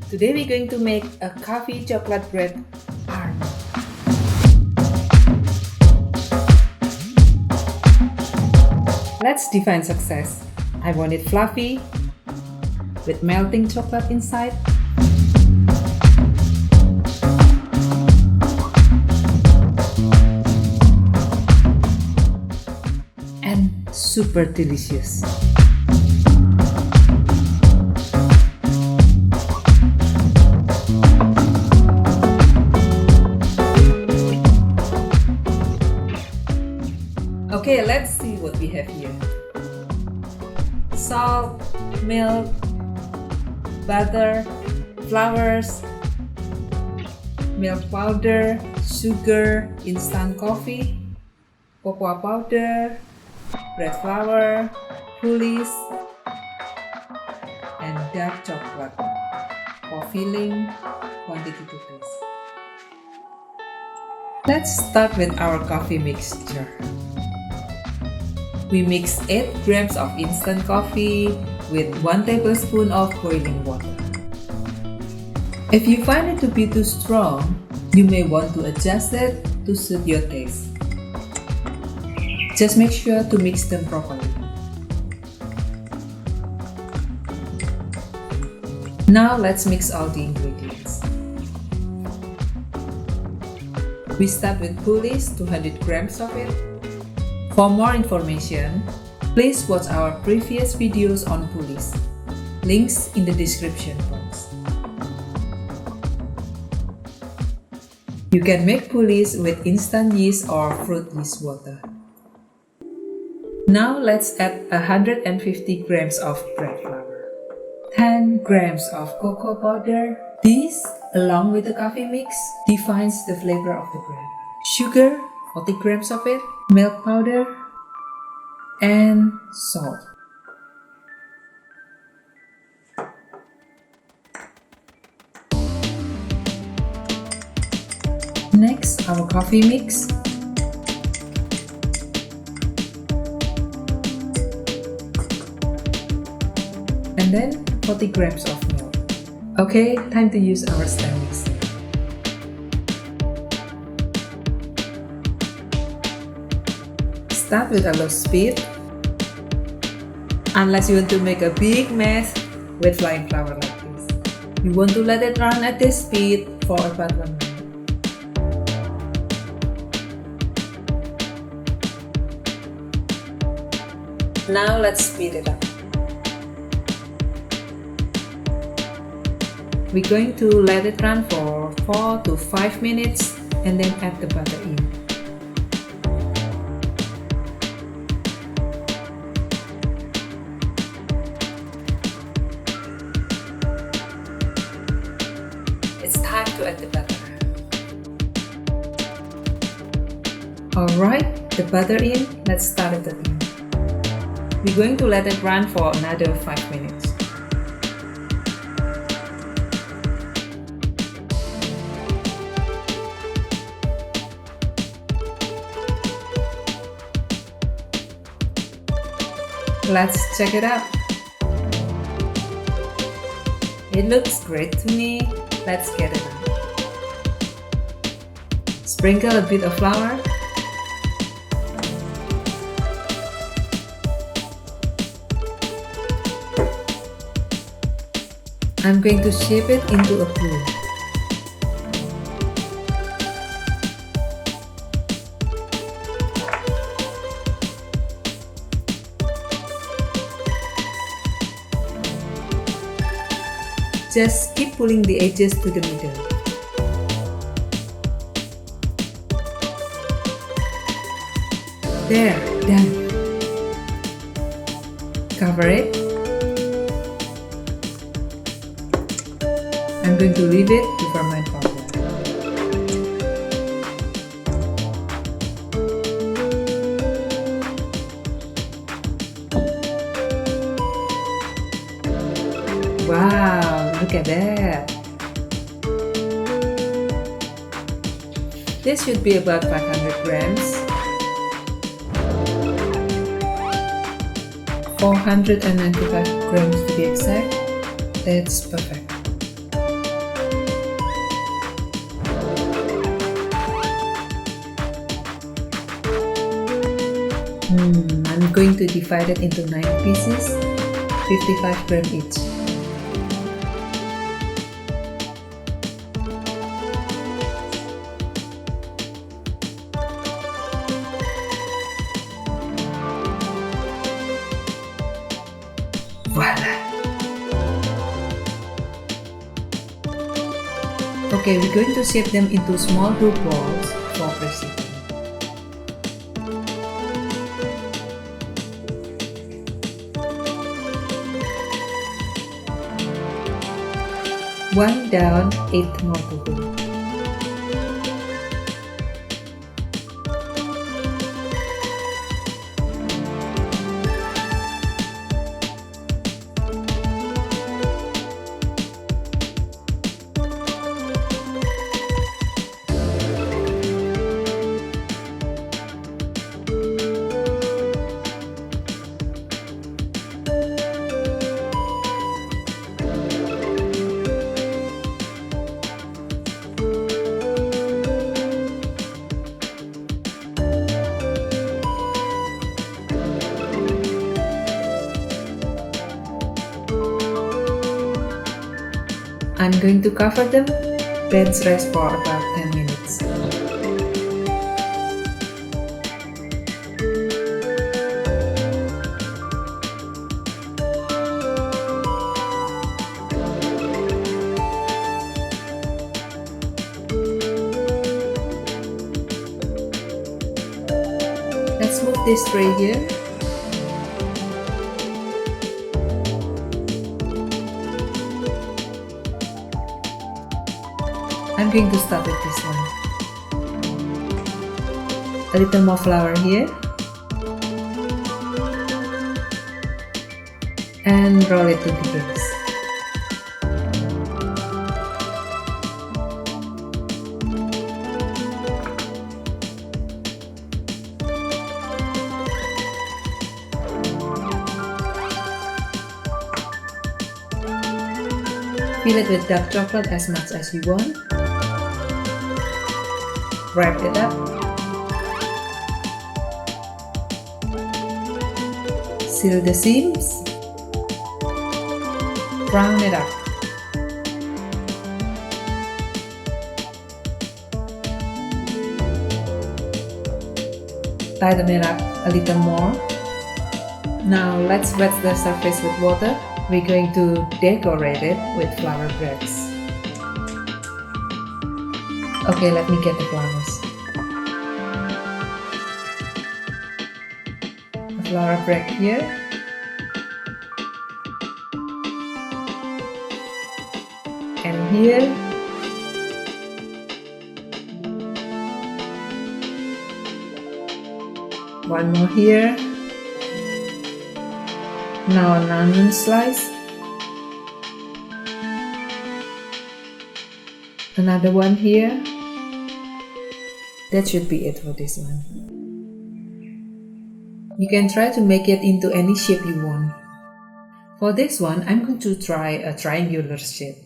Today we're going to make a coffee chocolate bread arm. Let's define success. I want it fluffy with melting chocolate inside. And super delicious. Okay, let's see what we have here. Salt, milk, butter, flowers, milk powder, sugar, instant coffee, cocoa powder, bread flour, Poolish, and dark chocolate for filling quantity to taste. Let's start with our coffee mixture. We mix 8 grams of instant coffee with 1 tablespoon of boiling water. If you find it to be too strong, you may want to adjust it to suit your taste. Just make sure to mix them properly. Now let's mix all the ingredients. We start with Poolish, 200 grams of it. For more information, please watch our previous videos on Poolish. Links in the description box. You can make Poolish with instant yeast or fruit yeast water. Now let's add 150 grams of bread flour, 10 grams of cocoa powder. This, along with the coffee mix, defines the flavor of the bread. Sugar, 40 grams of it, milk powder, and salt. Next, our coffee mix. And then 40 grams of milk. Okay, time to use our stand mixer. Start with a low speed, unless you want to make a big mess with flying flour like this. You want to let it run at this speed for about 1 minute. Now let's speed it up. We're going to let it run for 4 to 5 minutes and then add the butter in. It's time to add the butter. Alright, the butter in, let's start it again. We're going to let it run for another 5 minutes. Let's check it out. It looks great to me. Let's get it on. Sprinkle a bit of flour. I'm going to shape it into a pool. Just keep pulling the edges to the middle. There, done. Cover it. I'm going to leave it to ferment for a while. Wow, look at that! This should be about 500 grams. 495 grams to be exact. That's perfect. going to divide it into 9 pieces, 55 grams each. Voila! Okay, we're going to shape them into small dough balls for pressing. One down, 8 more to go. I'm going to cover them, bench rest for about 10 minutes. Let's move this tray here. I'm going to start with this one. A little more flour here. And roll it to the base. Fill it with dark chocolate as much as you want. Wrap it up. Seal the seams. Round it up. Tighten it up a little more. Now let's wet the surface with water. We're going to decorate it with flower breads. Okay, let me get the flowers. A flower bread here. And here. One more here. Now an onion slice. Another one here. That should be it for this one. You can try to make it into any shape you want. For this one, I'm going to try a triangular shape.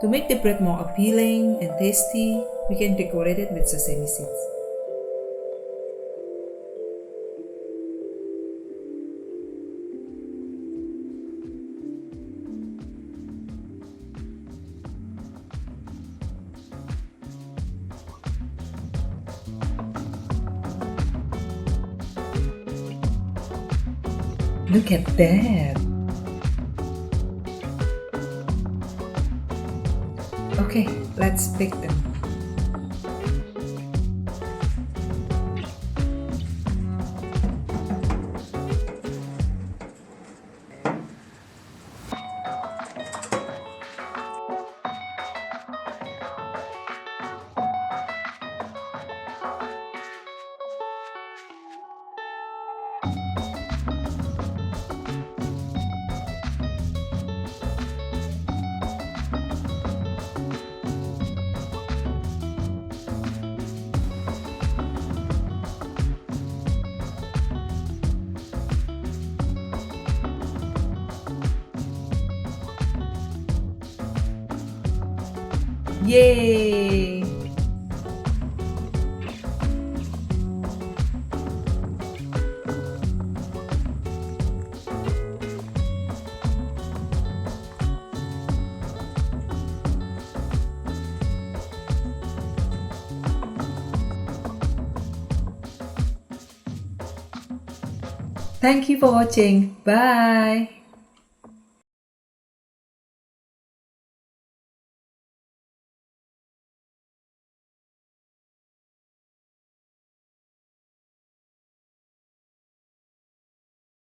To make the bread more appealing and tasty, we can decorate it with sesame seeds. Look at that! Okay, let's bake them. Yay! Thank you for watching. Bye!